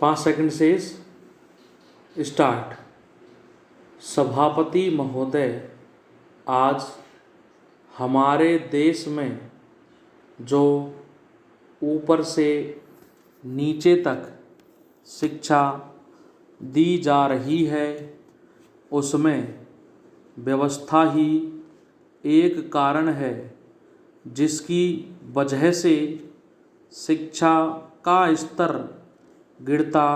5 second से start. सभापति महोदय, आज हमारे देश में जो ऊपर से नीचे तक शिक्षा दी जा रही है, उसमें व्यवस्था ही एक कारण है जिसकी वजह से शिक्षा का स्तर गिरता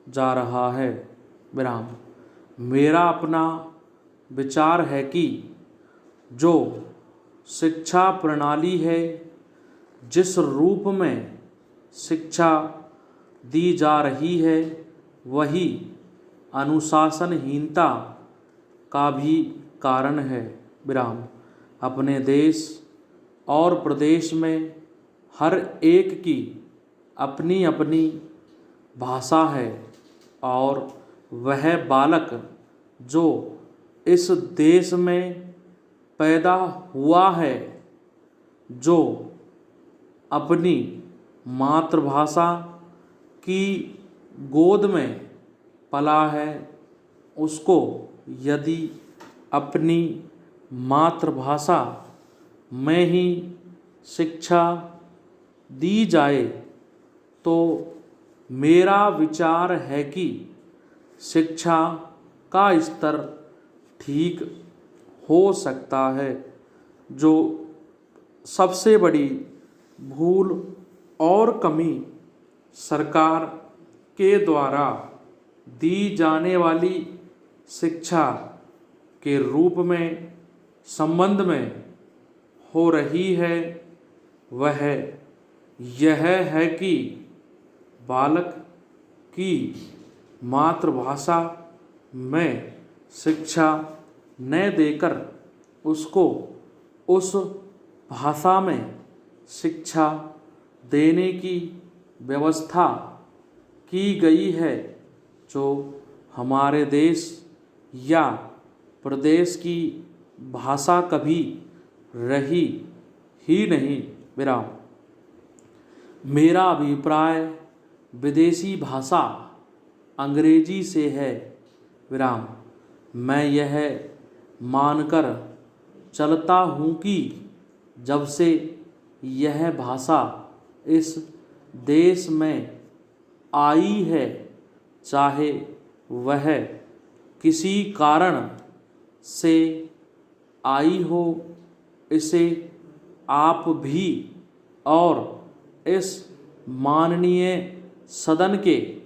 जा रहा है। विराम। मेरा अपना विचार है कि जो शिक्षा प्रणाली है, जिस रूप में शिक्षा दी जा रही है, वही अनुशासनहीनता का भी कारण है। विराम। अपने देश और प्रदेश में हर एक की अपनी अपनी भाषा है और वह बालक जो इस देश में पैदा हुआ है, जो अपनी मातृभाषा की गोद में पला है, उसको यदि अपनी मातृभाषा में ही शिक्षा दी जाए तो मेरा विचार है कि शिक्षा का स्तर ठीक हो सकता है। जो सबसे बड़ी भूल और कमी सरकार के द्वारा दी जाने वाली शिक्षा के रूप में संबंध में हो रही है, वह यह है कि बालक की मातृभाषा में शिक्षा न देकर उसको उस भाषा में शिक्षा देने की व्यवस्था की गई है, जो हमारे देश या प्रदेश की भाषा कभी रही ही नहीं। विराम। मेरा अभिप्राय विदेशी भाषा अंग्रेजी से है। विराम। मैं यह मानकर चलता हूँ कि जब से यह भाषा इस देश में आई है, चाहे वह किसी कारण से आई हो, इसे आप भी और इस माननीय सदन के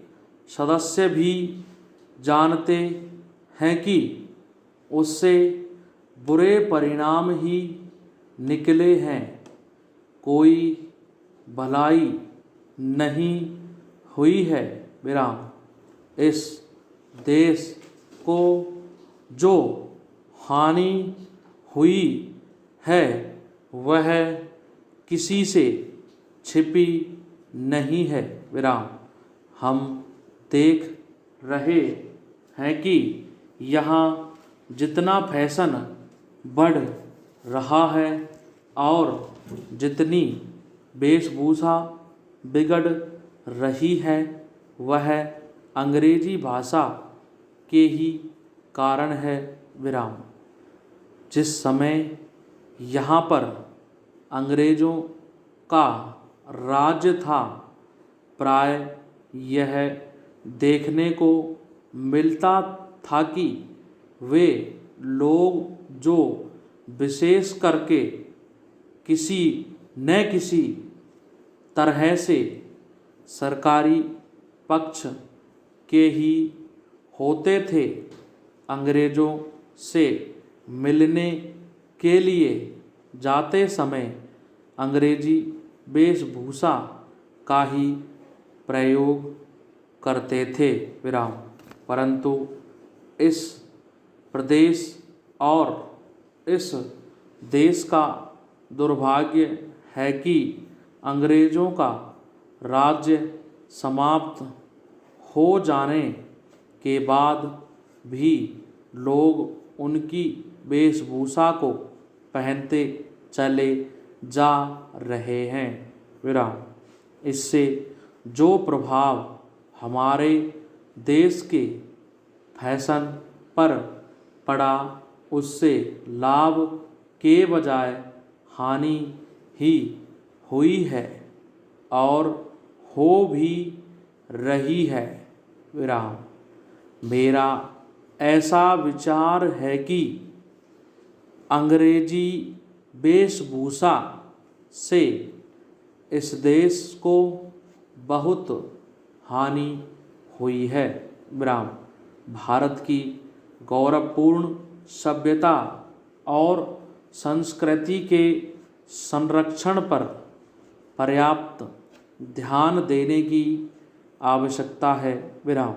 सदस्य भी जानते हैं कि उससे बुरे परिणाम ही निकले हैं। कोई भलाई नहीं हुई है। विराम। इस देश को जो हानि हुई है, वह किसी से छिपी नहीं है। विराम। हम देख रहे हैं कि यहाँ जितना फैशन बढ़ रहा है और जितनी वेशभूषा बिगड़ रही है, वह अंग्रेजी भाषा के ही कारण है। विराम। जिस समय यहाँ पर अंग्रेज़ों का राज्य था, प्राय यह देखने को मिलता था कि वे लोग जो विशेष करके किसी न किसी तरह से सरकारी पक्ष के ही होते थे, अंग्रेज़ों से मिलने के लिए जाते समय अंग्रेजी वेशभूषा का ही प्रयोग करते थे। विराम। परंतु इस प्रदेश और इस देश का दुर्भाग्य है कि अंग्रेज़ों का राज्य समाप्त हो जाने के बाद भी लोग उनकी वेशभूषा को पहनते चले जा रहे हैं। विराम। इससे जो प्रभाव हमारे देश के फैशन पर पड़ा, उससे लाभ के बजाय हानि ही हुई है और हो भी रही है। विराम। मेरा ऐसा विचार है कि अंग्रेजी वेशभूषा से इस देश को बहुत हानि हुई है। विराम। भारत की गौरवपूर्ण सभ्यता और संस्कृति के संरक्षण पर पर्याप्त ध्यान देने की आवश्यकता है। विराम।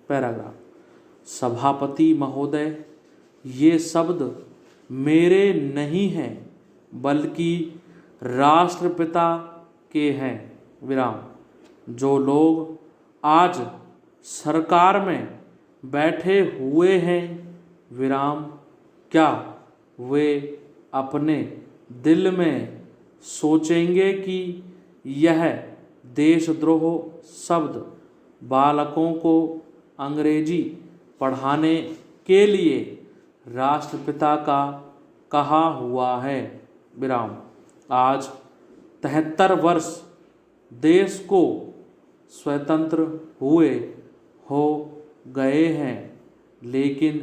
पैराग्राफ। सभापति महोदय, ये शब्द मेरे नहीं हैं बल्कि राष्ट्रपिता के हैं। विराम। जो लोग आज सरकार में बैठे हुए हैं, विराम, क्या वे अपने दिल में सोचेंगे कि यह देशद्रोह शब्द बालकों को अंग्रेजी पढ़ाने के लिए राष्ट्रपिता का कहा हुआ है? विराम। आज 73 वर्ष देश को स्वतंत्र हुए हो गए हैं, लेकिन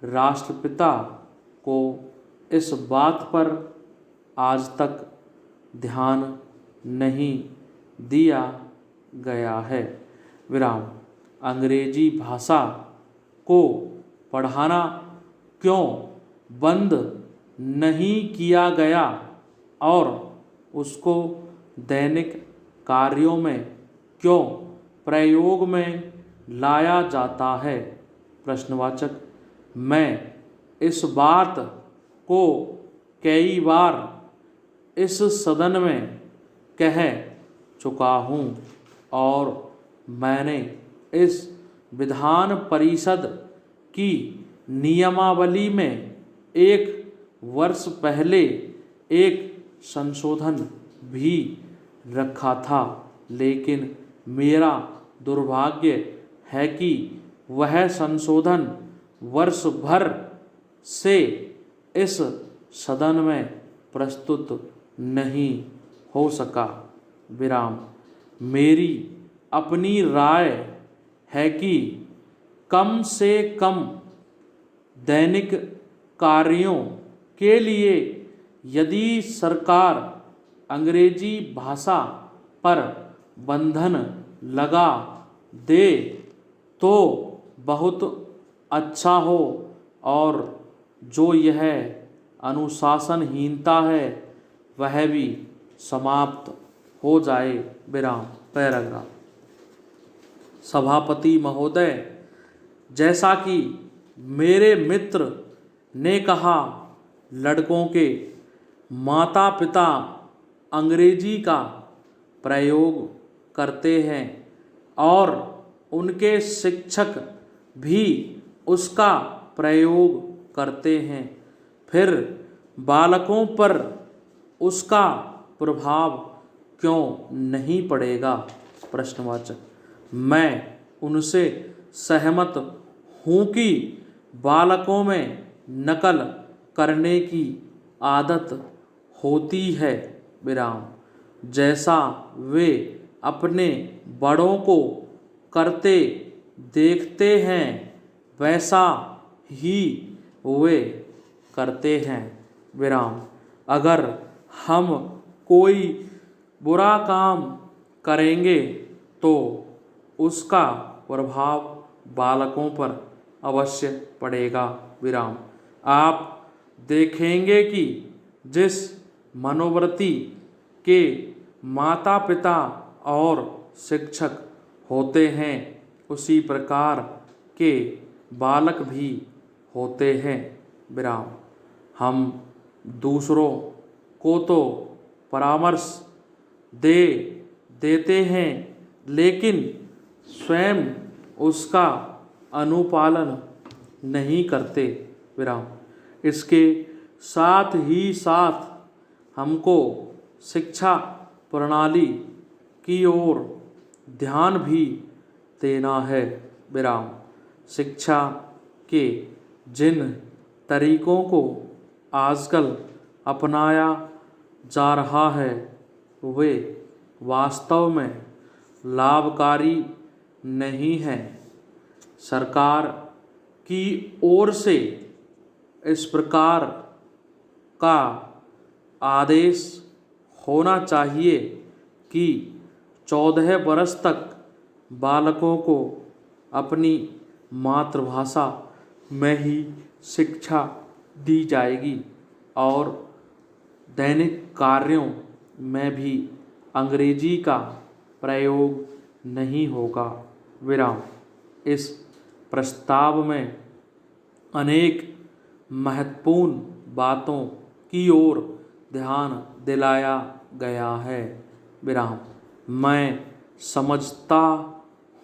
राष्ट्रपिता को इस बात पर आज तक ध्यान नहीं दिया गया है। विराम। अंग्रेजी भाषा को पढ़ाना क्यों बंद नहीं किया गया और उसको दैनिक कार्यों में क्यों प्रयोग में लाया जाता है? प्रश्नवाचक। मैं इस बात को कई बार इस सदन में कह चुका हूँ और मैंने इस विधान परिषद की नियमावली में एक वर्ष पहले एक संशोधन भी रखा था, लेकिन मेरा दुर्भाग्य है कि वह संशोधन वर्ष भर से इस सदन में प्रस्तुत नहीं हो सका। विराम। मेरी अपनी राय है कि कम से कम दैनिक कार्यों के लिए यदि सरकार अंग्रेजी भाषा पर बंधन लगा दे तो बहुत अच्छा हो, और जो यह अनुशासनहीनता है वह भी समाप्त हो जाए। विराम। पैराग्राफ। सभापति महोदय, जैसा कि मेरे मित्र ने कहा, लड़कों के माता पिता अंग्रेजी का प्रयोग करते हैं और उनके शिक्षक भी उसका प्रयोग करते हैं, फिर बालकों पर उसका प्रभाव क्यों नहीं पड़ेगा? प्रश्नवाचक। मैं उनसे सहमत हूँ कि बालकों में नकल करने की आदत होती है। विराम। जैसा वे अपने बड़ों को करते देखते हैं वैसा ही वे करते हैं। विराम। अगर हम कोई बुरा काम करेंगे तो उसका प्रभाव बालकों पर अवश्य पड़ेगा। विराम। आप देखेंगे कि जिस मनोवृत्ति के माता पिता और शिक्षक होते हैं उसी प्रकार के बालक भी होते हैं। विराम। हम दूसरों को तो परामर्श दे देते हैं लेकिन स्वयं उसका अनुपालन नहीं करते। विराम। इसके साथ ही साथ हमको शिक्षा प्रणाली की ओर ध्यान भी देना है। विराम। शिक्षा के जिन तरीकों को आजकल अपनाया जा रहा है वे वास्तव में लाभकारी नहीं हैं। सरकार की ओर से इस प्रकार का आदेश होना चाहिए कि 14 वर्ष तक बालकों को अपनी मातृभाषा में ही शिक्षा दी जाएगी और दैनिक कार्यों में भी अंग्रेजी का प्रयोग नहीं होगा। विराम। इस प्रस्ताव में अनेक महत्वपूर्ण बातों की ओर ध्यान दिलाया गया है। विराम। मैं समझता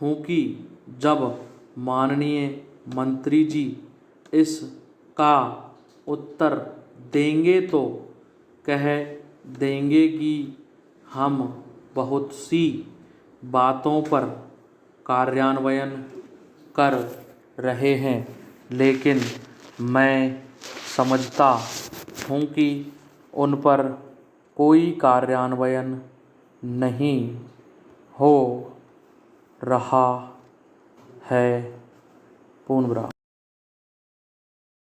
हूँ कि जब माननीय मंत्री जी इसका उत्तर देंगे तो कह देंगे कि हम बहुत सी बातों पर कार्यान्वयन कर रहे हैं, लेकिन मैं समझता हूँ कि उन पर कोई कार्यान्वयन नहीं हो रहा है। पूर्ण विराम।